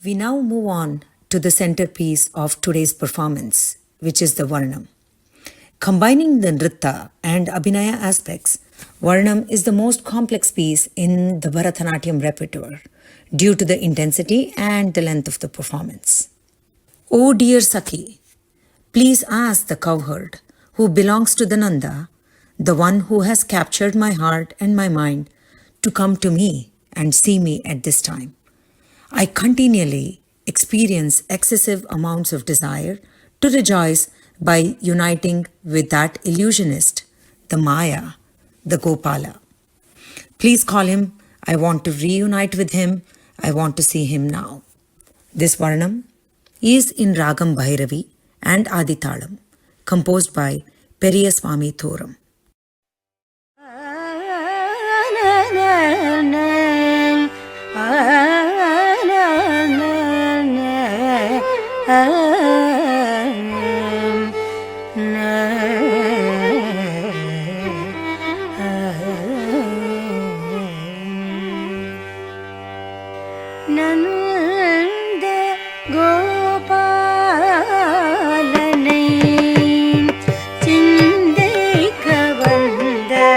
We now move on to the centerpiece of today's performance, which is the Varnam. Combining the Nritta and Abhinaya aspects, Varnam is the most complex piece in the Bharatanatyam repertoire due to the intensity and the length of the performance. Oh dear Sakhi, please ask the cowherd who belongs to the Nanda, the one who has captured my heart and my mind, to come to me and see me at this time. I continually experience excessive amounts of desire to rejoice by uniting with that illusionist, the Maya, the Gopala. Please call him. I want to reunite with him. I want to see him now. This Varnam is in Ragam Bhairavi and Aditalam, composed by Periyaswamy Thoram. நந்த கோபாலனை சிந்தை கவர்ந்தவனை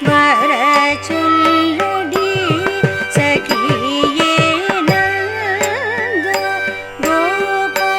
வர சொல்லடி சகியே நந்த கோபாலனை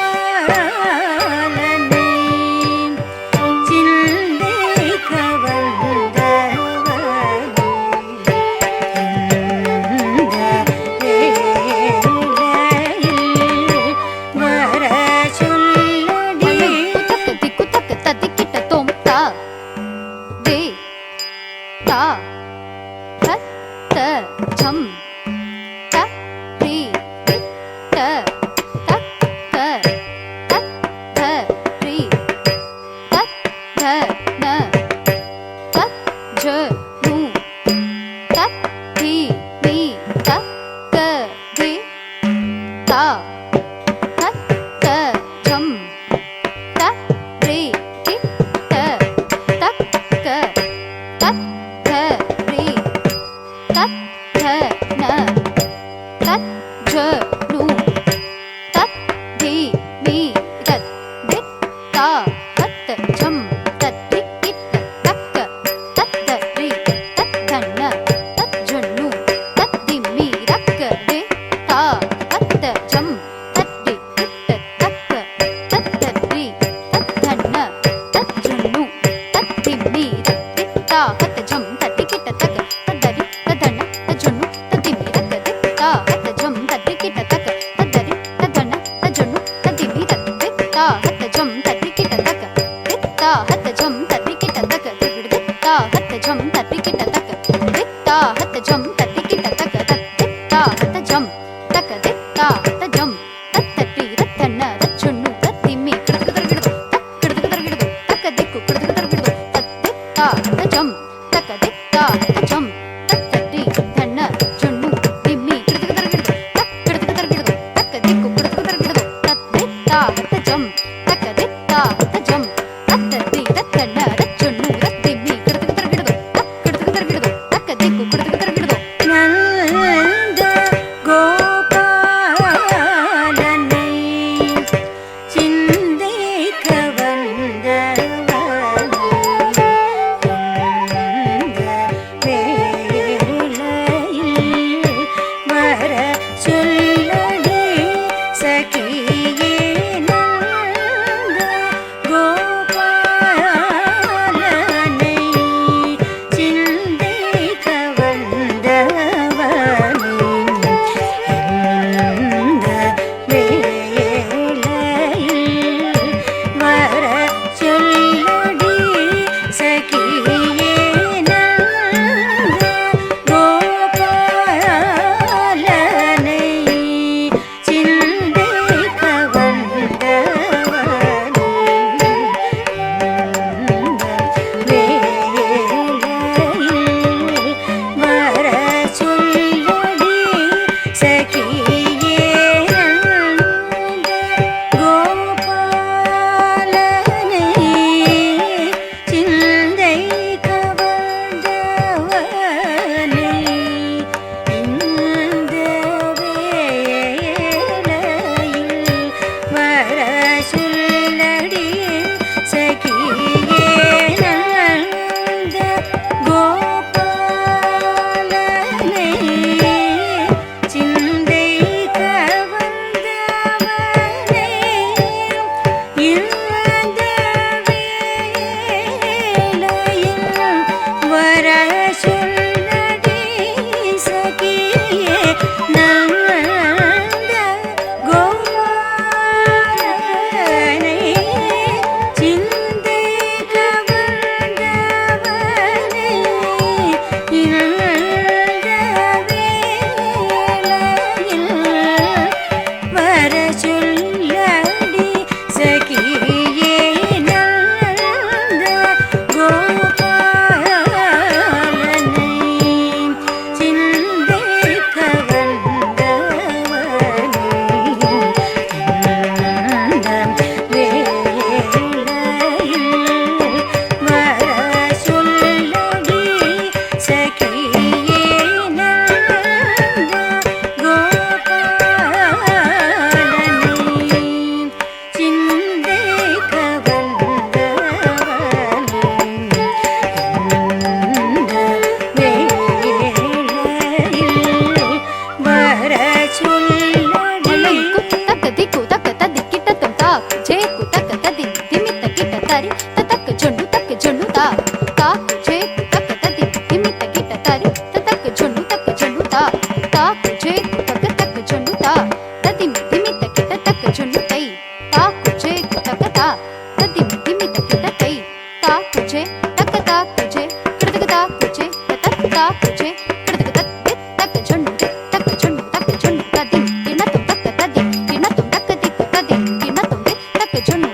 தாக்குச்சே கிடதுக்கு தத்தி தக்க சொன்னு தக்க சொன்னு தக்க சொன்னு ததி கிணத்தும் தக்க ததி கிணத்தும் தக்க திக்கு ததி கிணத்தும் தக்க சொன்னு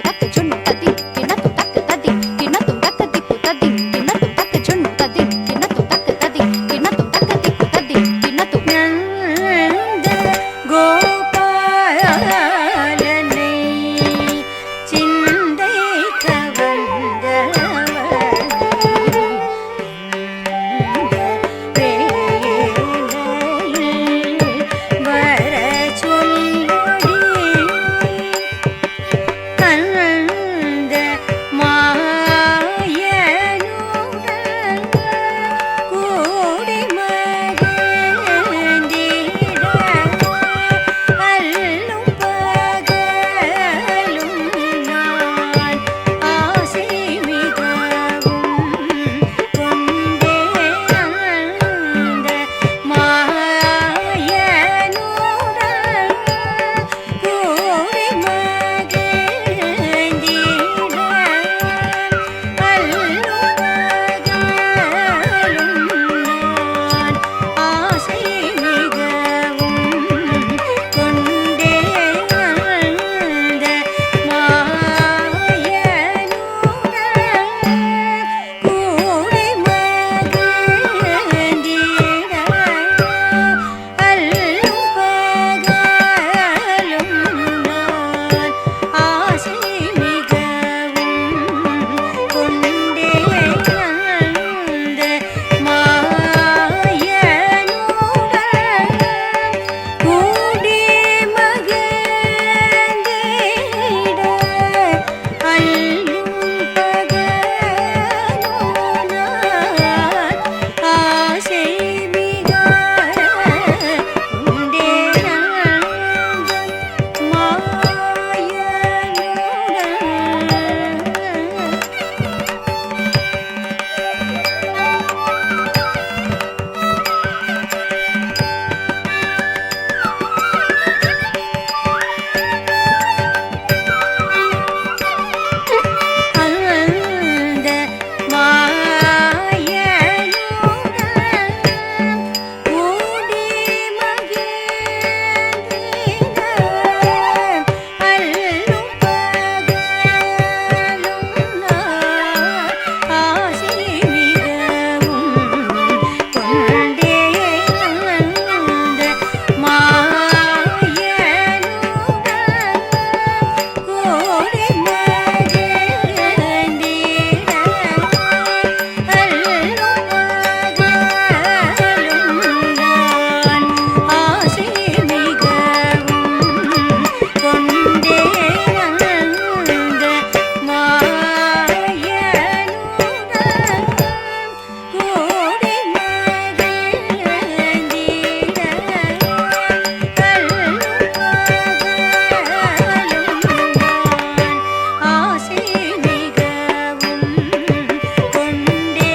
ததி கிணத்தும் தக்க ததி கிணத்தும் தக்க திக்கு ததி கிணத்தும் தக்க சொன்னு ததி கிணத்தும் தக்க ததி கிணத்தும் தக்க திக்கு ததி கிணத்தும் நந்த கோபாலனை சிந்தை கவர்ந்தவனை வேலையில் வர சொல்லடி கந்த மாயனுடன் கூடி மகிழ்ந்திட அல்லும் பகலும் நான் ஆசை மிகவும் கொண்டே அந்த மாயனுடன் கூடி மகிழ்ந்திட அல்லும் பகலும் நான் ஆசை மிகவும் கொண்டே அந்த மாயனுடன் கூடி மகிழ்ந்திட அல்லும் பகலும் நான் ஆசை மிகவும் கொண்டே அந்த மாயனுடன் கூடி மகிழ்ந்திட அல்லும் பகலும் நான் ஆசை மிகவும் கொண்டே அந்த மாயனுடன் அந்த மாயனுடன் கூடி மகிழ்ந்திட அல்லும் பகலும் நான் ஆசை மிகவும் கொண்டே அந்த மாயனுடன் கூடி மகிழ்ந்திட அல்லும் பகலும் நான் ஆசை மிகவும் கொண்டே அந்த மாயனுடன் கூடி மகிழ்ந்திட அல்லும் பகலும் நான் ஆசை மிகவும் கொண்டே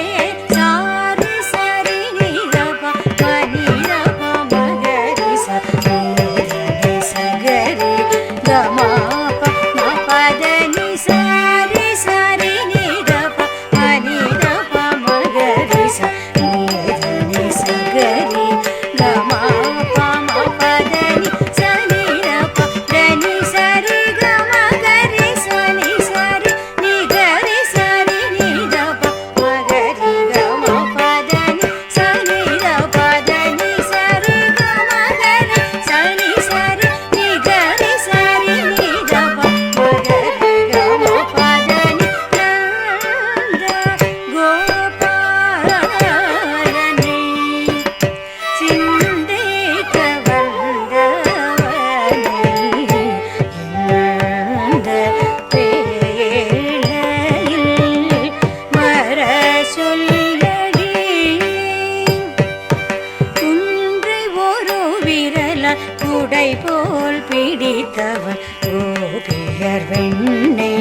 சாரி சரி நிரப மனிரப மகரி சரி சகரி கமாப மபதனி சாரி சரி நிரப மனிரப மகரி சரி சகரி கமாப மபதனி சனிரப தனி சரி கமகரி சனி சரி நிகரி சரி நிரப மகரி கமபதனி சனிரப தனி சரி கமகரி சனி சரி நிகரி சரி நிரப மகரி கமபதனி நந்த கோபாலனை சிந்தை கவர்ந்தவனை இந்த வேளையில் வர சொல்லடி குன்றை ஒரு விரலால் குடை போல் பிடித்தவன் கோபியர் வெண்ணை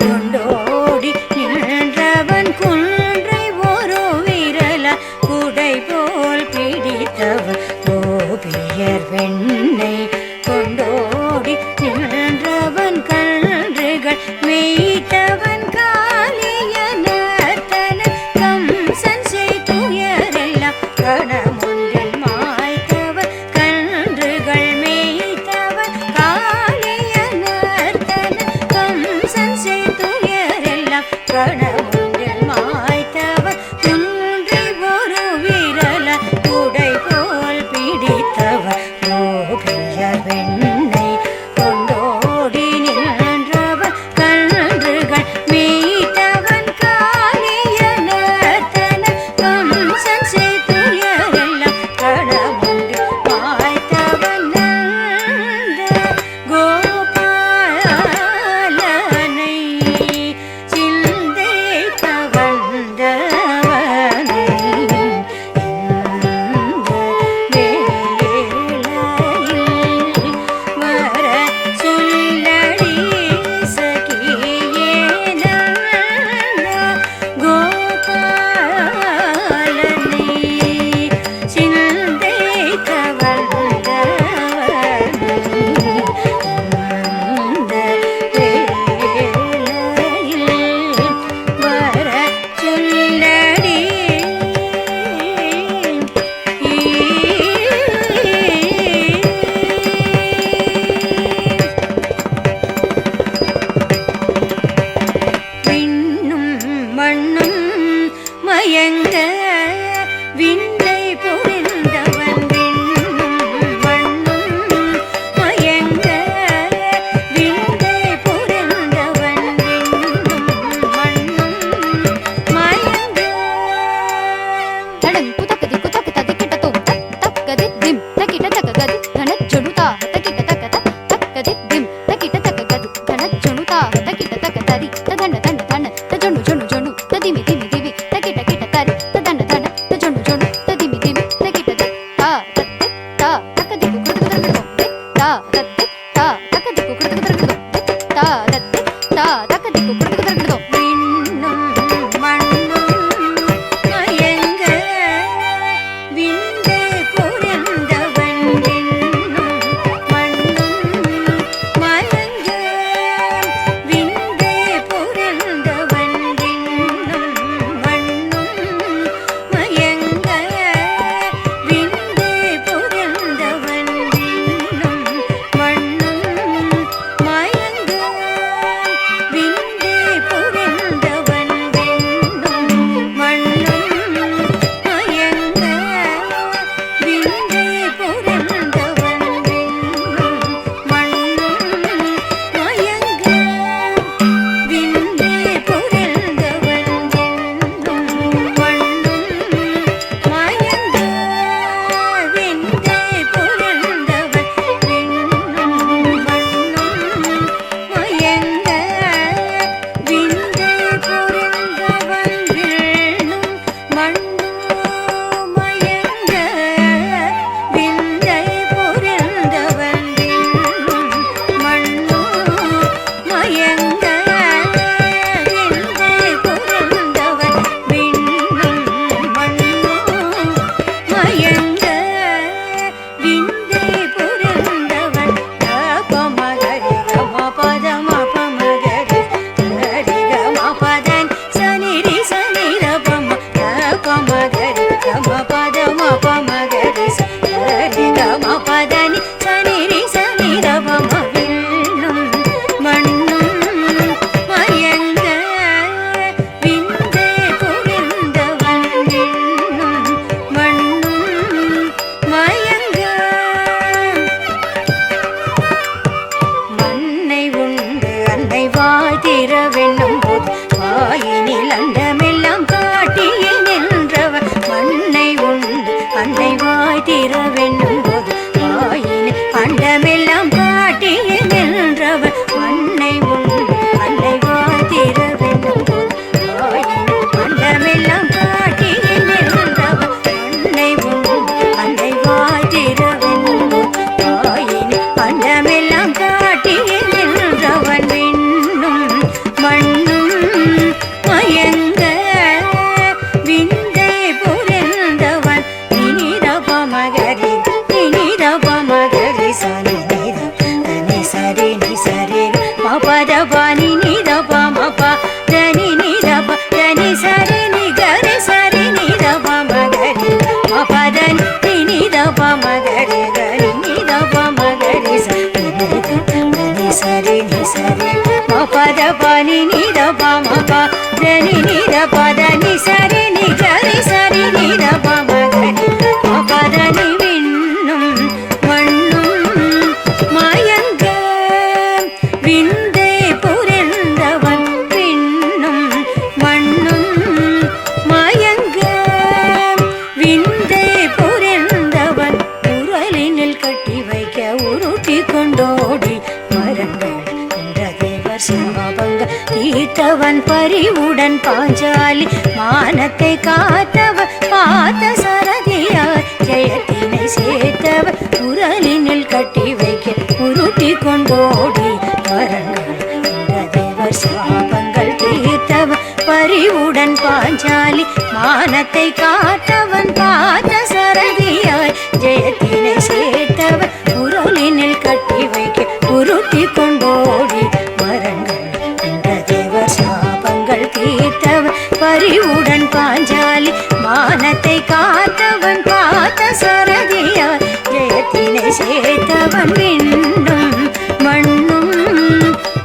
கொண்டோடி நின்றவன் குன்றை ஒரு விரலால் குடை போல் பிடித்தவன் கோபியர் வெண்ணை கொண்டோடி நின்றவன் கன்றுகள் மேய்த்தவன் காலியன தன கம்சன் செய்துயரெல்லாம் மயங்க விந்தை புரிந்தவன் விண்ணும் மண்ணும் மயங்க விந்தை புரிந்தவன் விண்ணும் மண்ணும் மயங்க தடங்கு தக்கதி குதக்கு ததி கிட்டத்தும் தக்கதி திம் தக்கிட்ட தக்ககதி தனச்சுனுதா தக்கிட்ட தக்கத தக்கதி திம் தக்கிட்ட தக்ககது தனச்சுனுதா தக்கிட்ட தக்கதரி ததன தன தன தஜொனு ஜொனு ஜொனு ததிமி திமி திமி தக்கிட்ட கிட்ட தரி ததன தன தஜொனு ஜொனு ததிமி திமி தக்கிட்ட தா தத்தி தா தக்கதி குகுதகதகதம் தா தத்தி தா தக்கதி குகுதகதகதம் தா தத்தி தா தக்கதி குகுதகதகதம் விண்ணும் மண்ணும் மயங்க விந்தை புரிந்தவன் விண்ணும் மண்ணும் மயங்க விந்தை புரிந்தவன் விண்ணும் மண்ணும் மயங்க விந்தை புரிந்தவன் விண்ணும் மண்ணும் மயங்க விந்தை புரிந்தவன் விண்ணும் மண்ணும் மயங்க விந்தை புரிந்தவன் விண்ணும் மண்ணும் மயங்க விந்தை புரிந்தவன் விண்ணும் மண்ணும் மயங்க விந்தை புரிந்தவன் விண்ணும் மண்ணும் மயங்க விந்தை புரிந்தவன் விண்ணும் மண்ணும் மயங்க விந்தை புரிந்தவன் விண்ணும் மண்ணும் மயங்க விந்தை புரிந்தவன் விண்ணும் மண்ணும் மயங்க விந்தை புரிந்தவன் பமகரி கம பமகரி ஹரி கம சனிரி சனிர பம பமகரி கம பமகரி ஹரி கம பதனி சனிரி சனிர பம விண்ணும் மண்ணும் மயங்க விந்தை புரிந்தவன் விண்ணும் மண்ணும் மயங்க மண்ணை உண்டு அன்னை வாழ்த்திர வெண்ணும் போது வாயினில் அண்டமெல்லாம் காட்டியே நின்றவர் மண்ணை உண்டு அன்னை வாழ்த்திர வெண்ணும் போது வாயினில் அண்டமெல்லாம் காட்டியே நின்றவர் மண்ணை உண்டு அன்னை வாழ்த்திர வெண்ணும் போது வாயினில் அண்டமெல்லாம் காட்டியே நின்றவர் மண்ணை உண்டு அன்னை வாழ்த்திர வெண்ணும் போது வாயினில் அண்டமெல்லாம் காட்டியே நின்றவன் விண்ணும் மண்ணும் மயங்க விந்தை புரிந்தவன் நினித பமகரி சனி தனி சரி நி சரி மபத பனி நித பமப தனி நித தனி சரி நி கரி சரி நித பமகரி மபதன் நித பமகரி கரி நித பமகரி தனி சரி நி சரி மபத பனி நித பமப தனி நித பதனி சரி நி கரி சரி நித பமகரி மபதனி விண்ணும் மண்ணும் மயங்க விந்தை புரிந்தவன் விண்ணும் மண்ணும் மயங்க விந்தை புரிந்தவன் உரலினில் கட்டி வைக்க உருட்டி கொண்டோடி மரங்கள் என்ற தேவர் சாபங்க தீர்த்தவன் பரிவுடன் பாஞ்சாலி மானத்தை காத்தவன் பார்த்த சரதியார் ஜெயத்தினை சேர்த்தவன் உரலினில் கட்டி வைக்க உருட்டி கொண்டோடி மரங்கள் என்ற தேவர் சாபங்கள் தீர்த்தவன் பரிவுடன் பாஞ்சாலி மானத்தை காத்தவன் பார்த்த சரதியாய் ஜெயத்தினை சேர்த்தவன் உரலினில் கட்டி வைக்க உருட்டி கொண்டோடி மரங்கள் என்ற தேவர் சாபங்கள் தீர்த்தவன் பரிவுடன் பாஞ்சாலி மானத்தை காத்தவன் பார்த்த சரதியாய் ஜெயத்தினை சேர்த்தவன் விண்ணும் மண்ணும்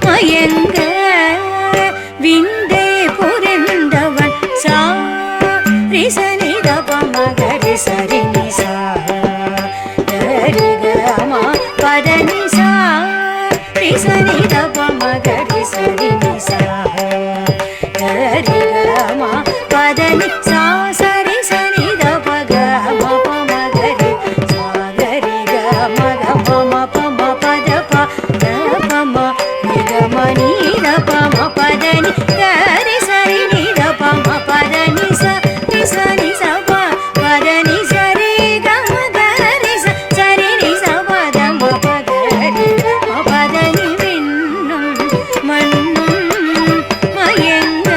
மயங்க விந்தை புரிந்தவன் ரிசனி தப மகரி சரி நிசா கரி கமா பத நிசா ரிசனி தப மகரி சரி நிசா கரி கமா பத நிசா சரி சனி தப கம பம கரி சா கரி கம கம பம பத ப பம நிகம நீத பம பத நி கரி சரி நித பம பத நிசா ரிசனி சப பத நி சரி கம கரி சரி நி சப தம பகரி பத நி விண்ணும் மண்ணும் மயங்க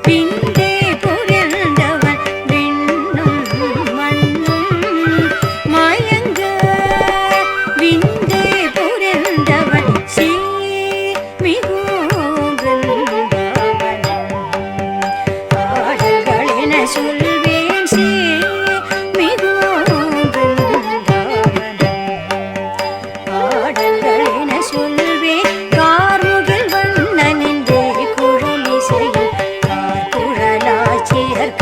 விண்டே புரிந்தவன் விண்ணும் மண்ணும் மயங்க விண்டே புரிந்தவன் ஸ்ரீ மிகும் பிருந்தாவனம் பாடல்களென சொல்வேன் ஸ்ரீ மிகும் பிருந்தாவனம் பாடல்களென சொல்வேன் கார்முகில் வண்ணன் என்றே குழலிசையில் கார்குழலாச்சியர்